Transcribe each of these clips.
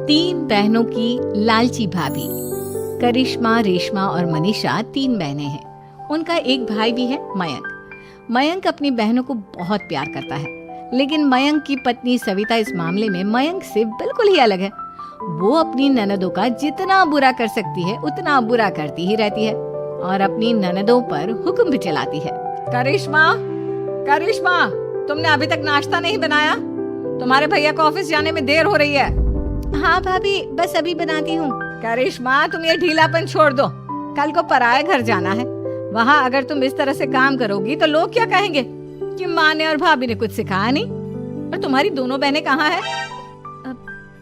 तीन बहनों की लालची भाभी। करिश्मा, रेशमा और मनीषा तीन बहनें हैं। उनका एक भाई भी है, मयंक। मयंक अपनी बहनों को बहुत प्यार करता है, लेकिन मयंक की पत्नी सविता इस मामले में मयंक से बिल्कुल ही अलग है। वो अपनी ननदों का जितना बुरा कर सकती है उतना बुरा करती ही रहती है और अपनी ननदों पर हुक्म भी चलाती है। करिश्मा, करिश्मा, तुमने अभी तक नाश्ता नहीं बनाया? तुम्हारे भैया को ऑफिस जाने में देर हो रही है। हाँ भाभी, बस अभी बनाती हूँ। करिश्मा, तुम ये ढीलापन छोड़ दो। कल को पराये घर जाना है। वहाँ अगर तुम इस तरह से काम करोगी तो लोग क्या कहेंगे कि माँ ने और भाभी ने कुछ सिखाया नहीं। और तुम्हारी दोनों बहनें कहाँ हैं?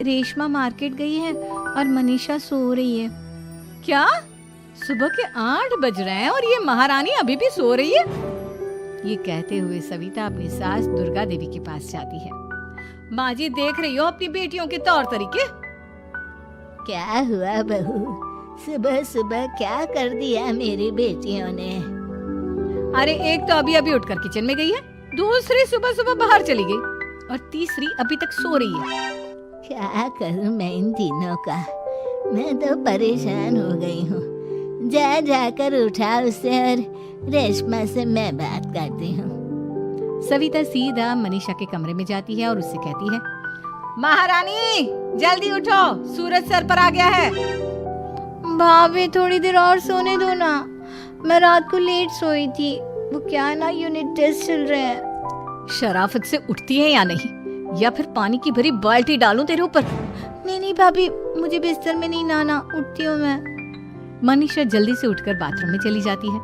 रेशमा मार्केट गई है और मनीषा सो रही है। क्या? सुबह के 8 बज रहे हैं और ये महारानी अभी भी सो रही है? ये कहते हुए सविता अपनी सास दुर्गा देवी के पास जाती है। माँ जी, देख रही हो अपनी बेटियों के तौर तरीके? क्या हुआ बहू, सुबह सुबह क्या कर दिया मेरी बेटियों ने? अरे एक तो अभी अभी उठकर किचन में गई है, दूसरी सुबह सुबह बाहर चली गई और तीसरी अभी तक सो रही है। क्या करूं मैं इन तीनों का? मैं तो परेशान हो गई हूँ। जा जाकर उठा उसे और रेशमा से मैं बात करती हूँ। सविता सीधा मनीषा के कमरे में जाती है और उससे कहती है, महारानी जल्दी उठो, सूरज सर पर आ गया है। भाभी थोड़ी देर और सोने दो ना, मैं रात को लेट सोई थी। वो क्या है ना, यूनिट टेस्ट चल रहे हैं। शराफत से उठती है या नहीं, या फिर पानी की भरी बाल्टी डालूं तेरे ऊपर? नहीं भाभी, मुझे बिस्तर में नहीं नहाना, उठती हूँ मैं। मनीषा जल्दी से उठकर बाथरूम में चली जाती है।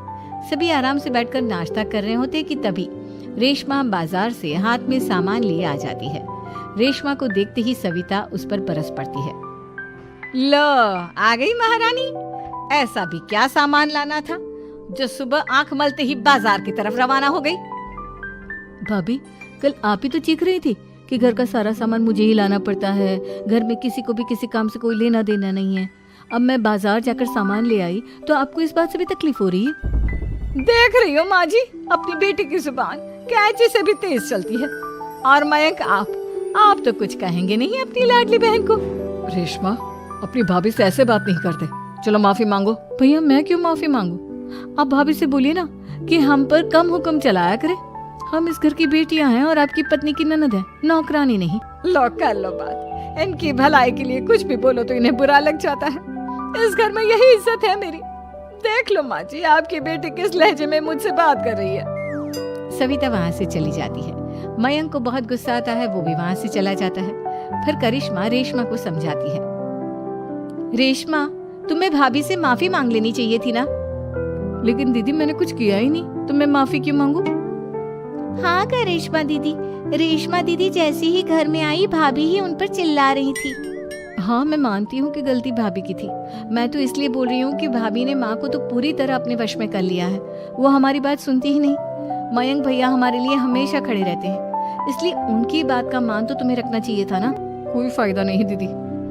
सभी आराम से बैठकर नाश्ता कर रहे होते कि तभी रेशमा बाजार से हाथ में सामान लिए आ जाती है। रेशमा को देखते ही सविता उस पर बरस पड़ती है। लो, आ गई महारानी। ऐसा भी क्या सामान लाना था जो सुबह आंख मलते ही बाजार की तरफ रवाना हो गई? भाभी, कल आप ही तो चीख रही थी कि घर का सारा सामान मुझे ही लाना पड़ता है, घर में किसी को भी किसी काम से कोई लेना देना नहीं है। अब मैं बाजार जाकर सामान ले आई तो आपको इस बात से भी तकलीफ हो रही है? देख रही हो माँ जी, अपनी बेटी की जुबान कैंची से भी तेज चलती है। और मयंक, आप तो कुछ कहेंगे नहीं अपनी लाडली बहन को? रेशमा, अपनी भाभी से ऐसे बात नहीं करते। चलो माफी मांगो। भैया, मैं क्यों माफी मांगू? आप भाभी से बोलिए ना कि हम पर कम हुक्म चलाया करे। हम इस घर की बेटियां हैं और आपकी पत्नी की ननद है, नौकरानी नहीं। लो कर लो बात। इनकी भलाई के लिए कुछ भी बोलो तो इन्हें बुरा लग जाता है। इस घर में यही इज्जत है मेरी। देख लो माँ जी, आपकी बेटी किस लहजे में मुझसे बात कर रही है। सविता वहाँ से चली जाती है। मयंक को बहुत गुस्सा आता है, वो भी वहाँ से चला जाता है। फिर करिश्मा रेशमा को समझाती है। रेशमा, तुम्हें भाभी से माफी मांग लेनी चाहिए थी ना। लेकिन दीदी, मैंने कुछ किया ही नहीं, तो मैं माफी क्यों मांगू? हाँ करिश्मा दीदी, रेशमा दीदी जैसी ही घर में आई, भाभी ही उन पर चिल्ला रही थी। हाँ, मैं मानती हूँ कि गलती भाभी की थी। मैं तो इसलिए बोल रही हूँ कि भाभी ने माँ को तो पूरी तरह अपने वश में कर लिया है। वो हमारी बात सुनती ही नहीं। मयंक भैया हमारे लिए हमेशा खड़े रहते हैं, इसलिए उनकी बात का मान तो तुम्हें रखना चाहिए था ना। कोई फायदा नहीं दीदी,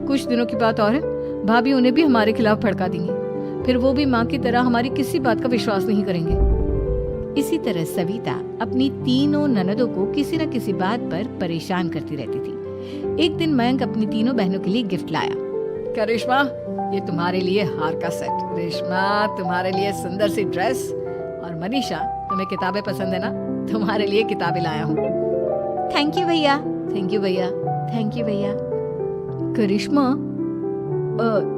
कुछ दिनों की बात और है, भाभी उन्हें भी हमारे खिलाफ भड़का देंगी। फिर वो भी माँ की तरह हमारी किसी बात का विश्वास नहीं करेंगे। इसी तरह सविता अपनी तीनों ननदों को किसी न किसी बात पर परेशान करती रहती थी। एक दिन मयंक अपनी तीनों बहनों के लिए गिफ्ट लाया। करिश्मा, ये तुम्हारे लिए हार का सेट। रेशमा, तुम्हारे लिए सुंदर सी ड्रेस। और मनीषा, तुम्हें किताबें पसंद है ना, तुम्हारे लिए किताबें लाया हूँ। थैंक यू भैया। थैंक यू भैया। थैंक यू भैया। करिश्मा,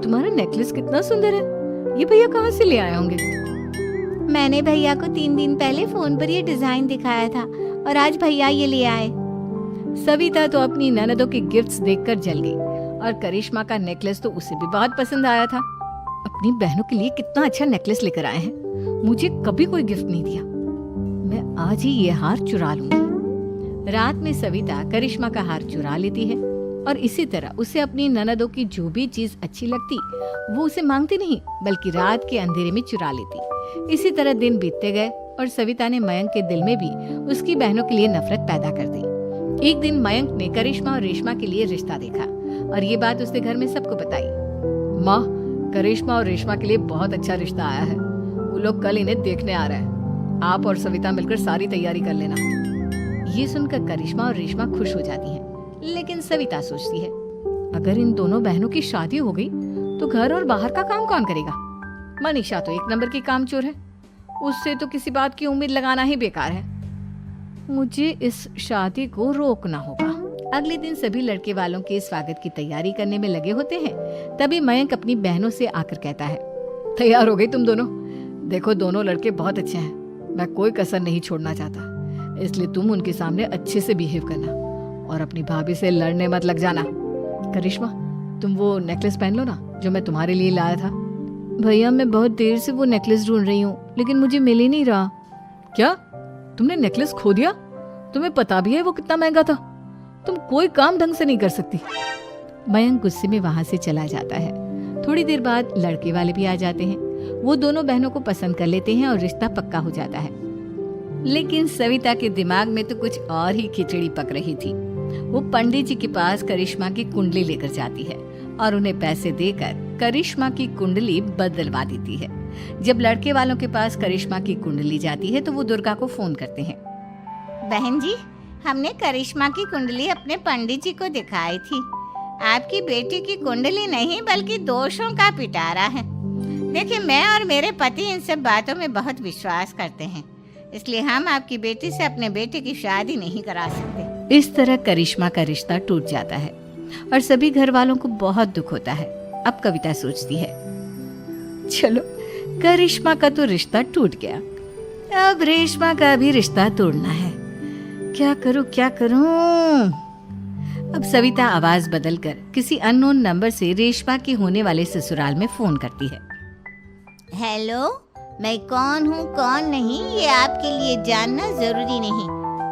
तुम्हारा नेकलेस कितना सुंदर है। ये भैया कहाँ से ले आए होंगे? मैंने भैया को 3 दिन पहले फोन पर ये डिजाइन दिखाया था और आज भैया ये ले आए। सविता तो अपनी ननदों के गिफ्ट्स देखकर जल गई और करिश्मा का नेकलेस तो उसे भी बहुत पसंद आया था। अपनी बहनों के लिए कितना अच्छा नेकलेस लेकर आए हैं, मुझे कभी कोई गिफ्ट नहीं दिया। मैं आज ही ये हार चुरा लूंगी। रात में सविता करिश्मा का हार चुरा लेती है और इसी तरह उसे अपनी ननदों की जो भी चीज अच्छी लगती वो उसे मांगती नहीं, बल्कि रात के अंधेरे में चुरा लेती। इसी तरह दिन बीतते गए और सविता ने मयंक के दिल में भी उसकी बहनों के लिए नफरत पैदा कर दी। एक दिन मयंक ने करिश्मा और रेशमा के लिए रिश्ता देखा और ये बात उसने घर में सबको बताई। माँ, करिश्मा और रेशमा के लिए बहुत अच्छा रिश्ता आया है। वो लोग कल इन्हें देखने आ रहे हैं। आप और सविता मिलकर सारी तैयारी कर लेना। ये सुनकर करिश्मा और रेशमा खुश हो जाती हैं, लेकिन सविता सोचती है, अगर इन दोनों बहनों की शादी हो गई तो घर और बाहर का काम कौन करेगा? मनीषा तो एक नंबर की कामचोर है, उससे तो किसी बात की उम्मीद लगाना ही बेकार है। मुझे इस शादी को रोकना होगा। अगले दिन सभी लड़के वालों के स्वागत की तैयारी करने में लगे होते हैं। तभी मयंक अपनी बहनों से आकर कहता है, तैयार हो गई तुम दोनों? देखो दोनों लड़के बहुत अच्छे हैं, मैं कोई कसर नहीं छोड़ना चाहता, इसलिए तुम उनके सामने अच्छे से बिहेव करना और अपनी भाभी से लड़ने मत लग जाना। करिश्मा, तुम वो नेकलेस पहन लो ना जो मैं तुम्हारे लिए लाया था। भैया मैं बहुत देर से वो नेकलेस ढूंढ रही हूँ, लेकिन मुझे मिल ही नहीं रहा। क्या तुमने नेकलेस खो दिया? तुम्हें पता भी है वो कितना महंगा था? तुम कोई काम ढंग से नहीं कर सकती। मयंक गुस्से में वहां से चला जाता है। थोड़ी देर बाद लड़के वाले भी आ जाते हैं। वो दोनों बहनों को पसंद कर लेते हैं और रिश्ता पक्का हो जाता है। लेकिन सविता के दिमाग में तो कुछ और ही खिचड़ी पक रही थी। वो पंडित जी के पास करिश्मा की कुंडली लेकर जाती है और उन्हें पैसे देकर करिश्मा की कुंडली बदलवा देती है। जब लड़के वालों के पास करिश्मा की कुंडली जाती है तो वो दुर्गा को फोन करते हैं। बहन जी, हमने करिश्मा की कुंडली अपने पंडित जी को दिखाई थी। आपकी बेटी की कुंडली नहीं बल्कि दोषों का पिटारा है। देखिए, मैं और मेरे पति इन सब बातों में बहुत विश्वास करते हैं, इसलिए हम आपकी बेटी से अपने बेटे की शादी नहीं करा सकते। इस तरह करिश्मा का रिश्ता टूट जाता है और सभी घर वालों को बहुत दुख होता है। अब कविता सोचती है, चलो करिश्मा का तो रिश्ता टूट गया, अब रेशमा का भी रिश्ता तोड़ना है। क्या करूं? अब सविता आवाज बदलकर किसी अननोन नंबर से रेशमा के होने वाले ससुराल में फोन करती है। हेलो, मैं कौन हूँ कौन नहीं ये आपके लिए जानना जरूरी नहीं,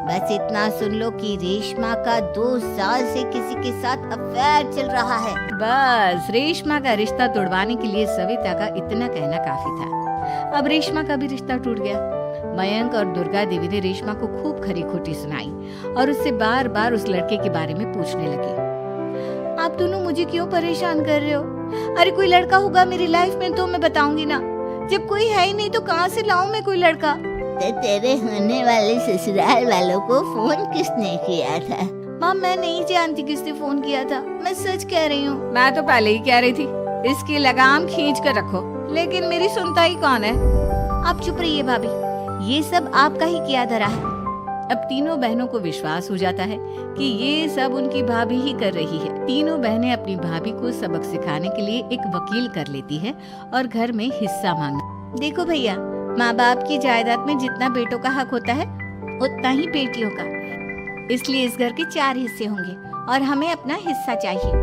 बस इतना सुन लो कि रेशमा का 2 साल से किसी के साथ अफेयर चल रहा है। बस रेशमा का रिश्ता तोड़वाने के लिए सविता का इतना कहना काफी था। अब रेशमा का भी रिश्ता टूट गया। मयंक और दुर्गा देवी ने रेशमा को खूब खरी खोटी सुनाई और उससे बार बार उस लड़के के बारे में पूछने लगी। आप दोनों मुझे क्यों परेशान कर रहे हो? अरे कोई लड़का होगा मेरी लाइफ में तो मैं बताऊंगी ना, जब कोई है ही नहीं तो कहाँ से लाऊं मैं कोई लड़का? तो तेरे होने वाले ससुराल वालों को फोन किसने किया था? माँ मैं नहीं जानती किसने फोन किया था, मैं सच कह रही हूँ। मैं तो पहले ही कह रही थी इसकी लगाम खींच कर रखो, लेकिन मेरी सुनता ही कौन है। आप चुप रहिए भाभी, ये सब आपका ही किया धरा है। अब तीनों बहनों को विश्वास हो जाता है कि ये सब उनकी भाभी ही कर रही है। तीनों बहनें अपनी भाभी को सबक सिखाने के लिए एक वकील कर लेती है और घर में हिस्सा मांग। देखो भैया, माँ बाप की जायदाद में जितना बेटों का हक होता है उतना ही बेटियों का, इसलिए इस घर के 4 हिस्से होंगे और हमें अपना हिस्सा चाहिए।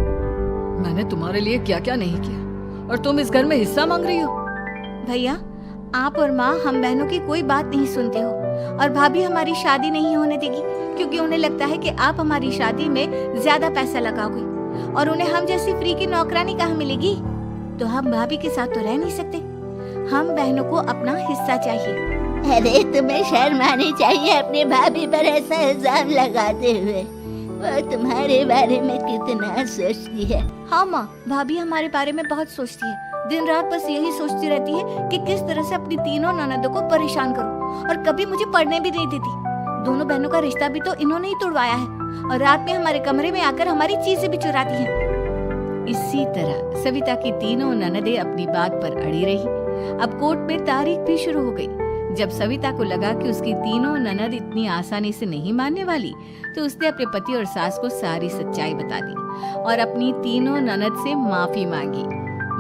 मैंने तुम्हारे लिए क्या क्या नहीं किया और तुम इस घर में हिस्सा मांग रही हो? भैया, आप और माँ हम बहनों की कोई बात नहीं सुनते हो और भाभी हमारी शादी नहीं होने देगी क्योंकि उन्हें लगता है कि आप हमारी शादी में ज्यादा पैसा लगाओगे और उन्हें हम जैसी फ्री की नौकरानी कहाँ मिलेगी। तो हम भाभी के साथ तो रह नहीं सकते, हम बहनों को अपना हिस्सा चाहिए। अरे तुम्हें शर्म आनी चाहिए अपनी भाभी पर ऐसा इल्जाम लगाते हुए। वो तुम्हारे बारे में कितना सोचती है। हाँ माँ, भाभी हमारे बारे में बहुत सोचती है, दिन रात बस यही सोचती रहती है कि किस तरह से अपनी तीनों ननदों को परेशान करूं और कभी मुझे पढ़ने भी नहीं देती। दोनों बहनों का रिश्ता भी तो इन्होंने ही तोड़वाया है और रात में हमारे कमरे में आकर हमारी चीजें भी चुराती हैं। इसी तरह सविता की तीनों ननदें अपनी बात पर अड़ी रही। अब कोर्ट में तारीख भी शुरू हो गई। जब सविता को लगा कि उसकी तीनों ननद इतनी आसानी से नहीं मानने वाली, तो उसने अपने पति और सास को सारी सच्चाई बता दी और अपनी तीनों ननद से माफी मांगी।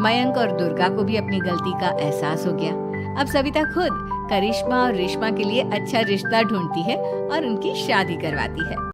मयंक और दुर्गा को भी अपनी गलती का एहसास हो गया। अब सविता खुद करिश्मा और रेशमा के लिए अच्छा रिश्ता ढूंढती है और उनकी शादी करवाती है।